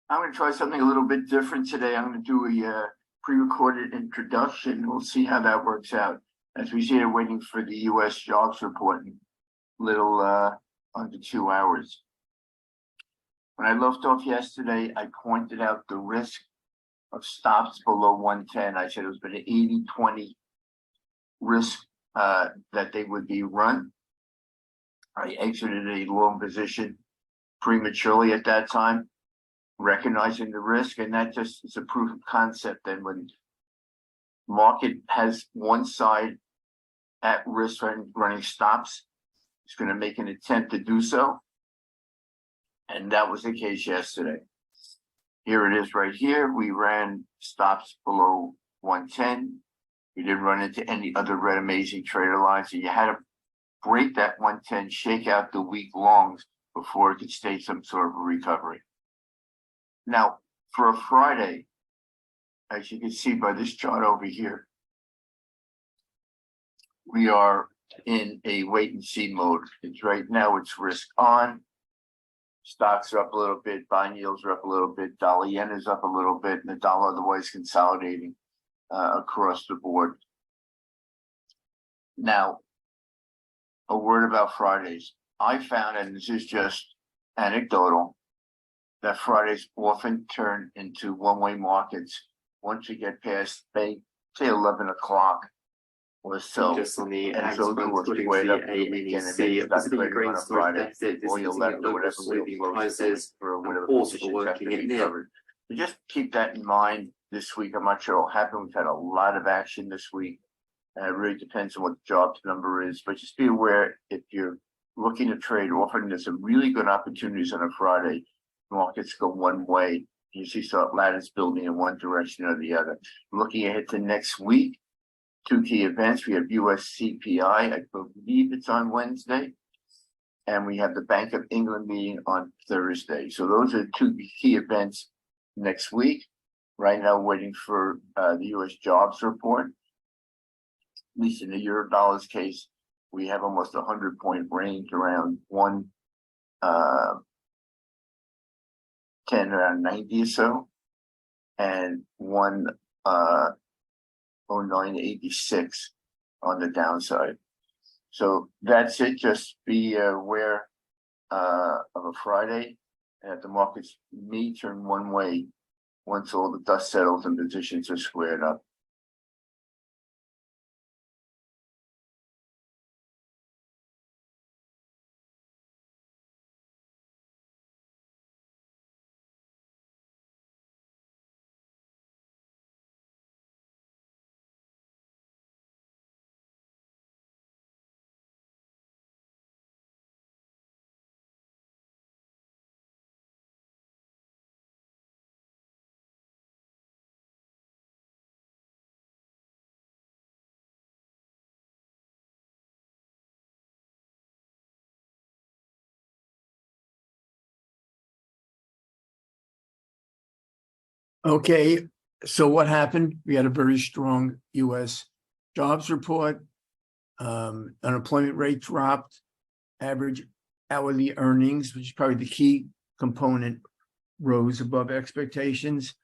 I'm going to try something a little bit different today. I'm going to do a pre-recorded introduction. We'll see how that works out. As we see, they're waiting for the U.S. jobs report in little under 2 hours. When I left off yesterday, I pointed out the risk of stops below 110. I said it was been an 80-20 risk that they would be run. I exited a long position prematurely at that time, recognizing the risk, and that just is a proof of concept. Then when market has one side at risk running stops, it's going to make an attempt to do so, and that was the case yesterday. Here it is right here. We ran stops below 110. We didn't run into any other red amazing trader lines, and you had to break that 110, shake out the weak longs before it could stage some sort of a recovery. Now, for a Friday, as you can see by this chart over here, we are in a wait and see mode. It's right now, it's risk on. Stocks are up a little bit, bond yields are up a little bit, dollar yen is up a little bit, and the dollar otherwise consolidating across the board. Now, a word about Fridays. I found, and this is just anecdotal, that Fridays often turn into one-way markets once we get past, say 11 o'clock or so. Just on the And so there was way up the weekend, and then you start trading on a Friday, or you're left or whatever real close for whatever positions have to be covered. So just keep that in mind this week. I'm not sure what'll happen. We've had a lot of action this week. It really depends on what the jobs number is, but just be aware if you're looking to trade, often there's some really good opportunities on a Friday. Markets go one way. You see ladders building in one direction or the other. Looking ahead to next week, two key events. We have US CPI, I believe it's on Wednesday, and we have the Bank of England meeting on Thursday. So those are two key events next week. Right now, waiting for the US jobs report. At least in the euro dollars case, we have almost 100-point range around 110, around 90 or so, and 109.86 on the downside. So that's it. Just be aware of a Friday, and that the markets may turn one way once all the dust settles and positions are squared up. Okay, so what happened? We had a very strong U.S. jobs report. Unemployment rate dropped. Average hourly earnings, which is probably the key component, rose above expectations.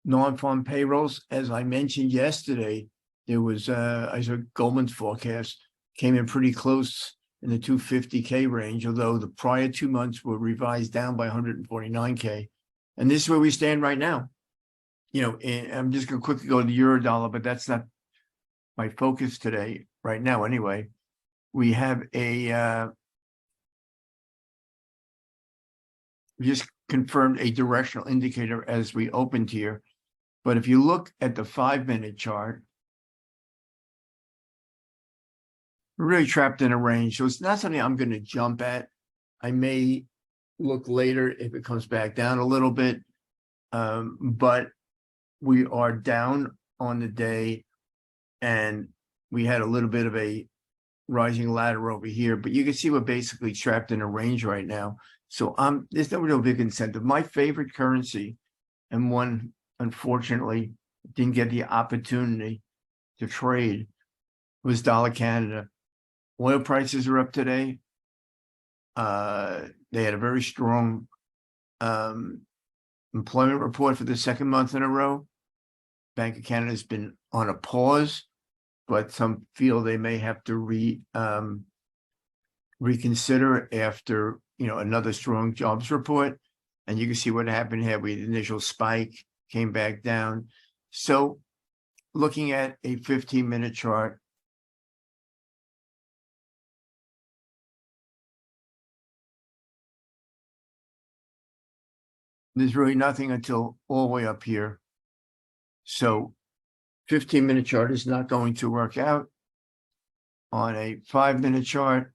Non-farm payrolls, as I mentioned yesterday, there was I saw Goldman's forecast came in pretty close in the 250K range, although the prior 2 months were revised down by 149K. And this is where we stand right now. You know, and I'm just going to quickly go to the euro dollar, but that's not my focus today, right now anyway. We have we just confirmed a directional indicator as we opened here. But if you look at the 5-minute chart, we're really trapped in a range. So it's not something I'm going to jump at. I may look later if it comes back down a little bit. But we are down on the day, and we had a little bit of a rising ladder over here, but you can see we're basically trapped in a range right now. So there's no real big incentive. My favorite currency, and one, unfortunately, didn't get the opportunity to trade, was dollar Canada. Oil prices are up today. They had a very strong employment report for the second month in a row. Bank of Canada has been on a pause, but some feel they may have to reconsider after, another strong jobs report. And you can see what happened here. We had the initial spike, came back down. So looking at a 15-minute chart, there's really nothing until all the way up here. So 15-minute chart is not going to work out. On a 5-minute chart,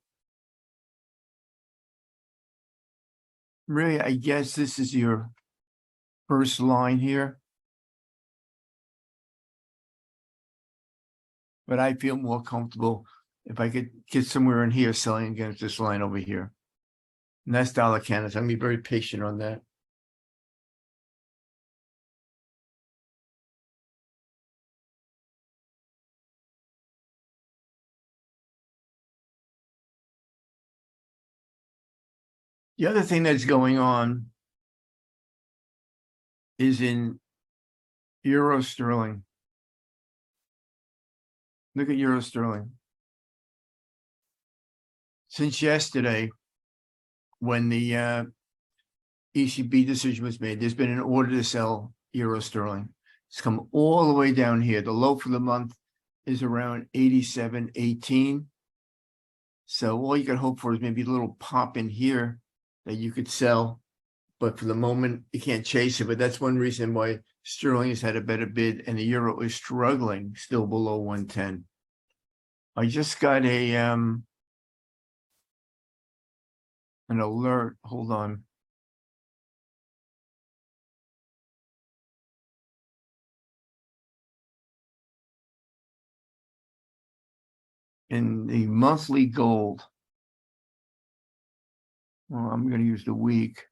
really, I guess this is your first line here. But I feel more comfortable if I could get somewhere in here selling against this line over here. And that's dollar Canada. So I'm gonna be very patient on that. The other thing that's going on is in euro sterling. Look at euro sterling. Since yesterday, when the ECB decision was made, there's been an order to sell euro sterling. It's come all the way down here. The low for the month is around 87.18. So all you can hope for is maybe a little pop in here that you could sell. But for the moment, you can't chase it. But that's one reason why sterling has had a better bid and the euro is struggling still below 110. I just got an alert. Hold on. In the monthly gold, well, I'm going to use the week.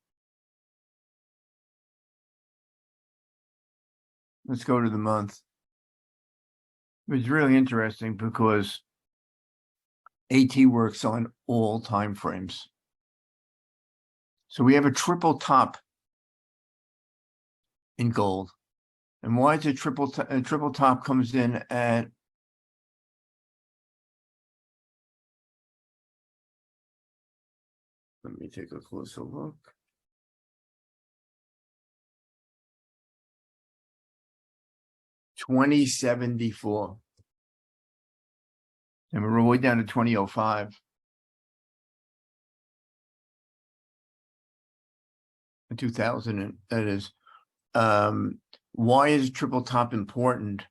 Let's go to the month. It's really interesting because AT works on all time frames. So we have a triple top in gold. And why is it triple top comes in at let me take a closer look. $20.74. And we're all the way down to 20.05. 2000, that is. Why is triple top important?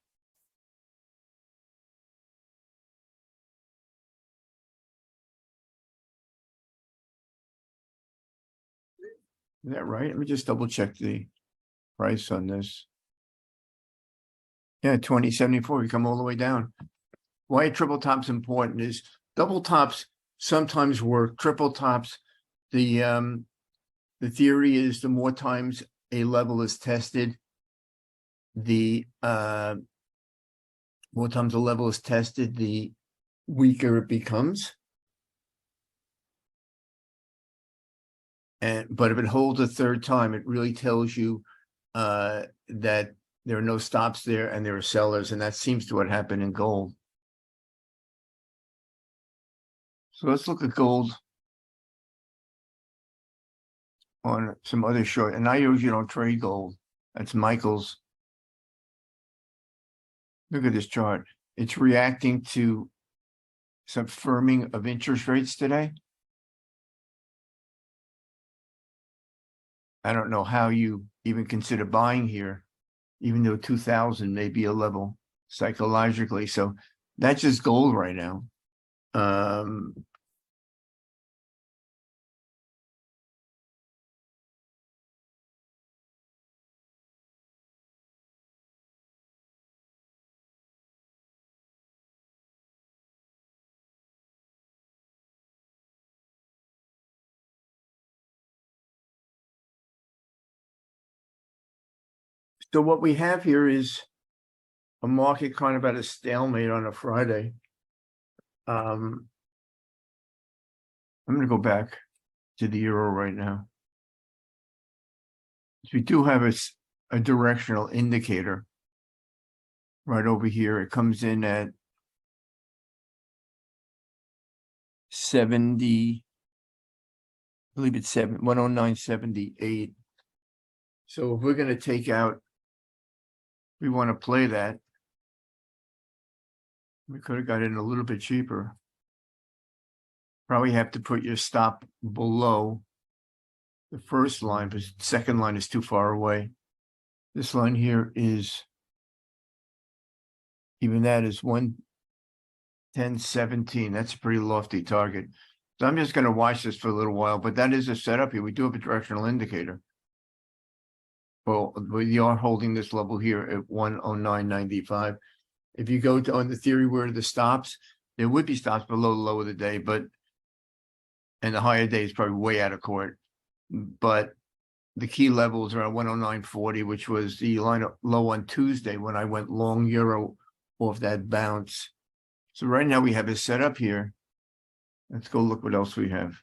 Is that right? Let me just double check the price on this. Yeah, 20.74, we come all the way down. Why triple tops important is double tops sometimes work. Triple tops, the theory is the more times a level is tested, the more times a level is tested, the weaker it becomes. But if it holds a third time, it really tells you that there are no stops there and there are sellers, and that seems to what happened in gold. So let's look at gold on some other short, and I usually don't trade gold. That's Michael's. Look at this chart. It's reacting to some firming of interest rates today. I don't know how you even consider buying here, even though 2000 may be a level psychologically. So that's just gold right now. So what we have here is a market kind of at a stalemate on a Friday. I'm going to go back to the euro right now. We do have a directional indicator right over here. It comes in at 70, I believe it's 109.78. So if we're going to take out, we want to play that. We could have got in a little bit cheaper. Probably have to put your stop below the first line, but the second line is too far away. This line here is, even that is 110.17. That's a pretty lofty target. So I'm just going to watch this for a little while, but that is a setup here. We do have a directional indicator. Well, we are holding this level here at 109.95. If you go to on the theory where the stops, there would be stops below the low of the day, but and the higher day is probably way out of court. But the key level is around 109.40, which was the line low on Tuesday when I went long euro off that bounce. So right now we have it set up here. Let's go look what else we have.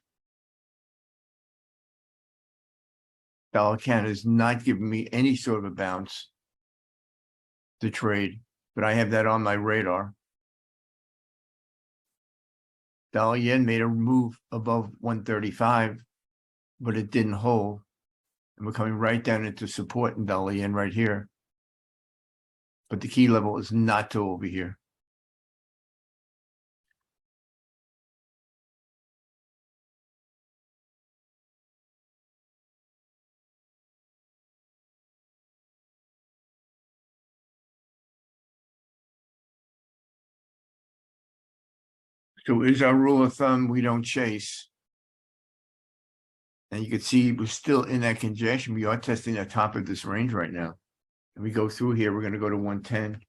Dollar Canada is not giving me any sort of a bounce to trade, but I have that on my radar. Dollar yen made a move above 135, but it didn't hold. And we're coming right down into support in dollar yen right here. But the key level is not to over here. So is our rule of thumb, we don't chase. And you can see we're still in that congestion. We are testing the top of this range right now. And we go through here, we're going to go to 110.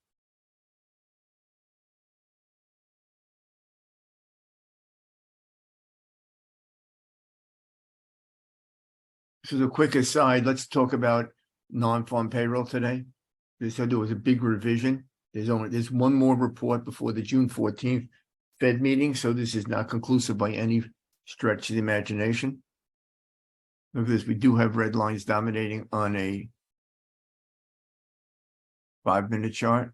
So the quick aside, let's talk about non-farm payroll today. This there was a big revision. There's one more report before the June 14th Fed meeting, so this is not conclusive by any stretch of the imagination. Look at this, we do have red lines dominating on a 5-minute chart.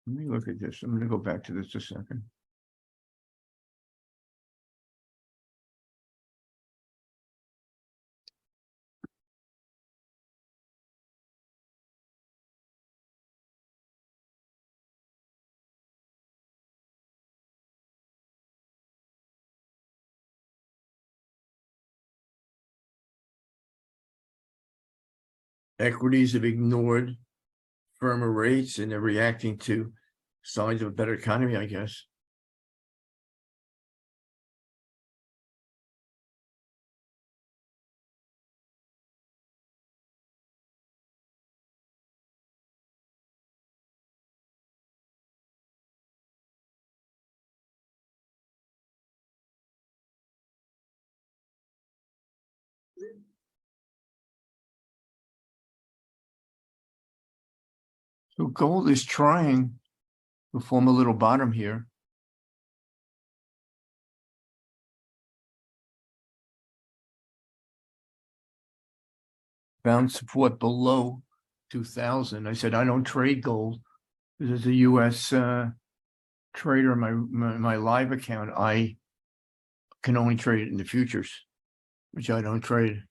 Let me look at this. I'm going to go back to this a second. Equities have ignored firmer rates and they're reacting to signs of a better economy, I guess. So gold is trying to form a little bottom here. Found support below 2000. I said, I don't trade gold. This is a US trader in my live account. I can only trade it in the futures, which I don't trade.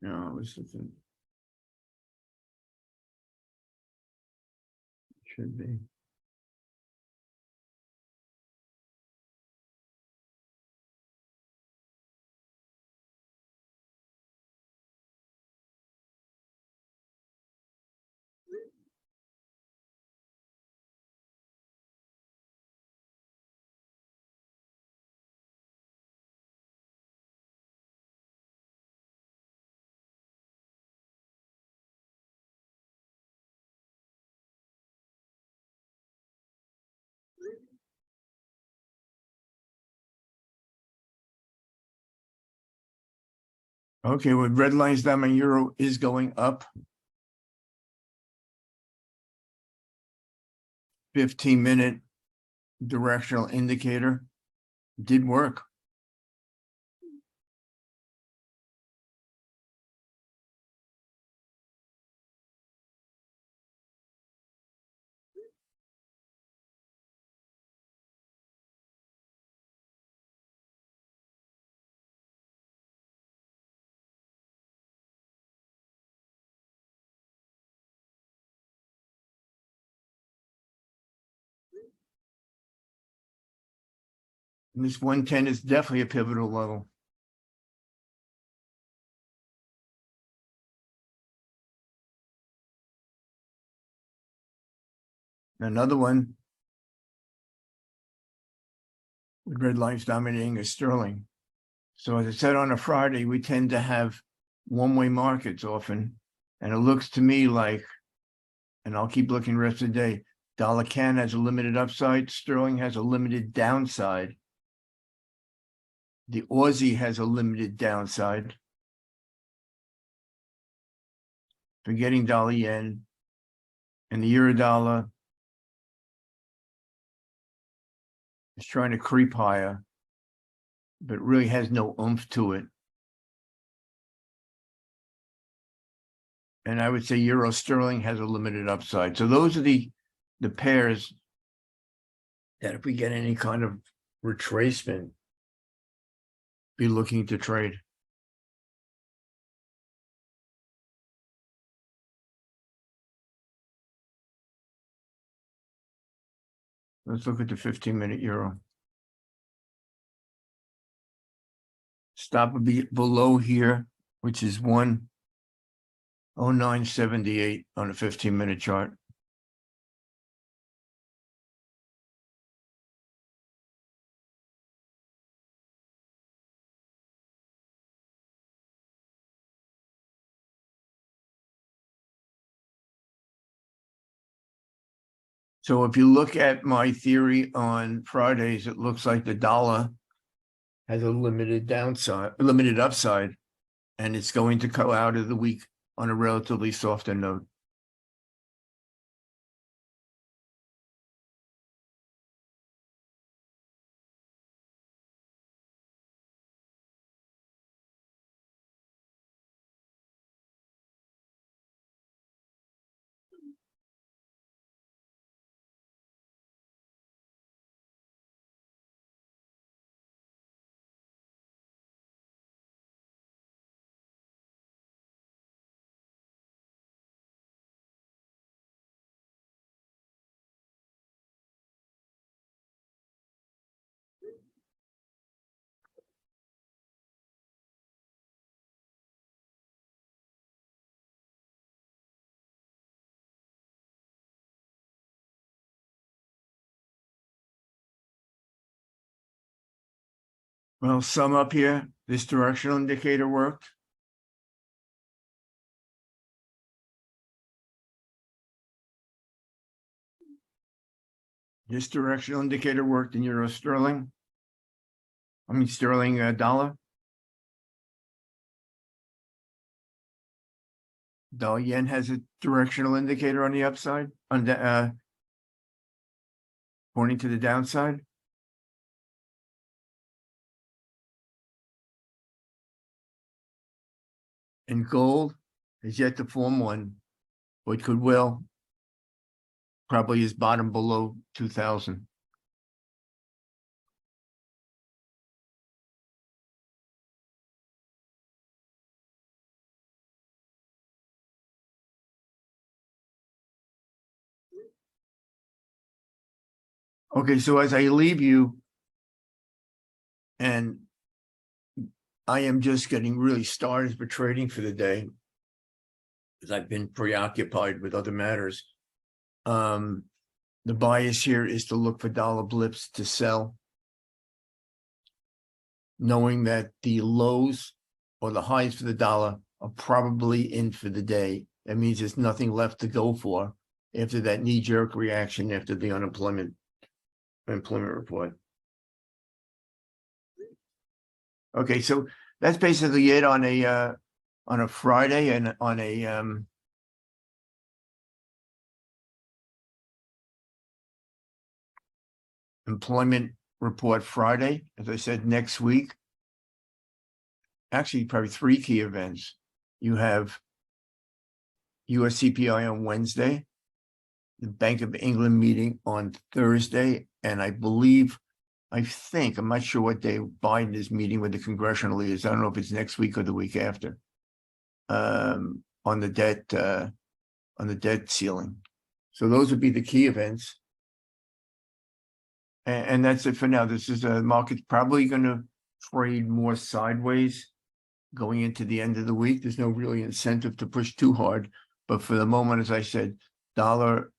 No, I was looking. Should be. Okay, with red lines down, my euro is going up. 15-minute directional indicator did work. And this 110 is definitely a pivotal level. Another one with red lines dominating is sterling. So as I said on a Friday, we tend to have one-way markets often. And it looks to me like, and I'll keep looking the rest of the day, dollar CAN has a limited upside, sterling has a limited downside. The Aussie has a limited downside. Forgetting dollar yen and the euro dollar is trying to creep higher, but really has no oomph to it. And I would say euro sterling has a limited upside. So those are the pairs that if we get any kind of retracement, be looking to trade. Let's look at the 15-minute euro. Stop a bit below here, which is 109.78 on a 15-minute chart. So if you look at my theory on Fridays, it looks like the dollar has a limited upside, and it's going to go out of the week on a relatively softer note. Well, sum up here, this directional indicator worked. This directional indicator worked in euro sterling. I mean, sterling dollar. Dollar yen has a directional indicator on the upside, on the pointing to the downside. And gold is yet to form one, but could well probably is bottom below 2000. Okay, so as I leave you, and I am just getting really started for trading for the day, because I've been preoccupied with other matters. The bias here is to look for dollar blips to sell, knowing that the lows or the highs for the dollar are probably in for the day. That means there's nothing left to go for after that knee-jerk reaction after the employment report. Okay, so that's basically it on a Friday and on a employment report Friday. As I said, next week, actually probably 3 key events. You have US CPI on Wednesday, the Bank of England meeting on Thursday, and I think, I'm not sure what day Biden is meeting with the congressional leaders. I don't know if it's next week or the week after. On the debt ceiling. So those would be the key events. And that's it for now. This is a market's probably going to trade more sideways going into the end of the week. There's no really incentive to push too hard. But for the moment, as I said, dollar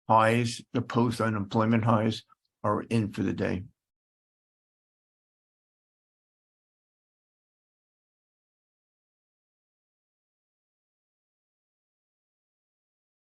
highs, the post unemployment highs are in for the day.